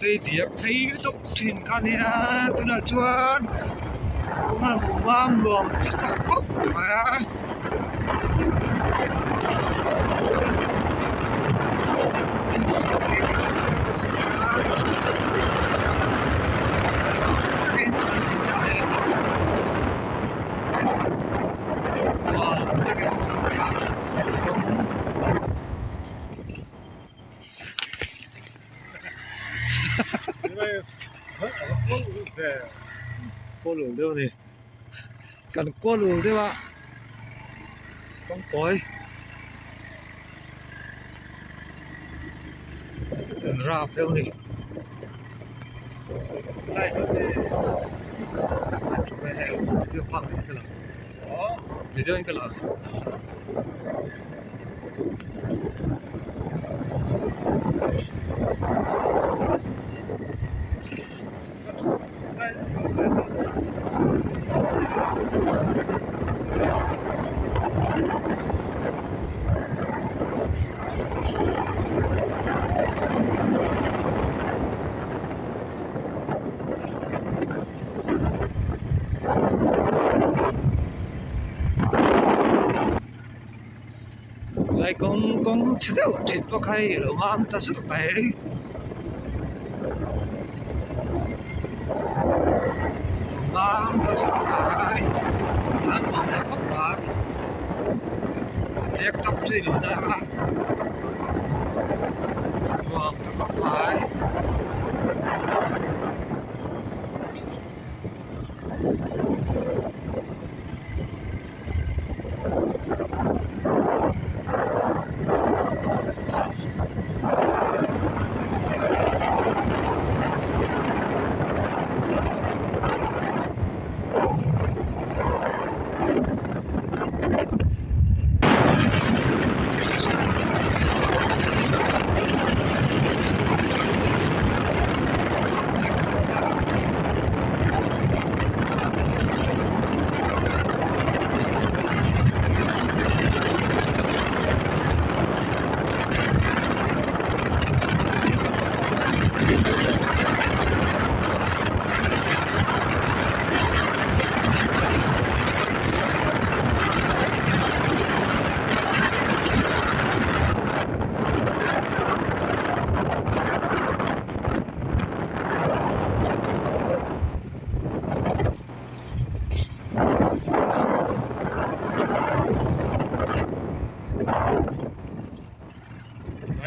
cây tiệp thấy tốc thuyền can nha tôi là chuan cũng là một bom luồng chắc cốc mà cô lửa đâu này cần cô lửa đấy bạn con cối rạp đâu này đây về đưa phăng cái là đó để đưa anh cái là lại con thịt có khay ở mà ta sức khỏe mà ta sức khỏe ăn món này không phải đẹp trong gì nữa ra vâng không phải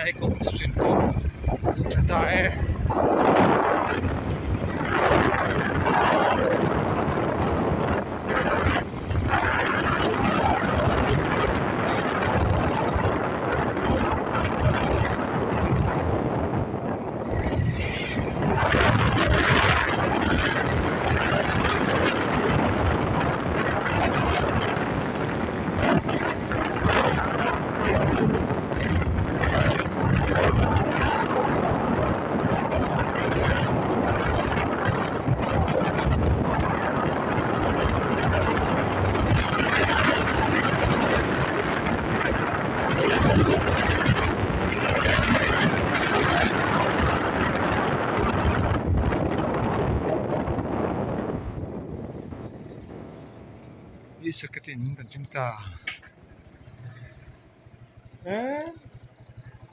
đây cũng chuyển công hiện tại đi sekitin kan cinta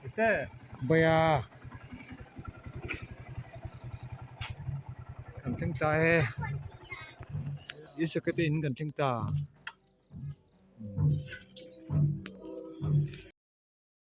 kita bayar kan cinta đi sekitin kan cinta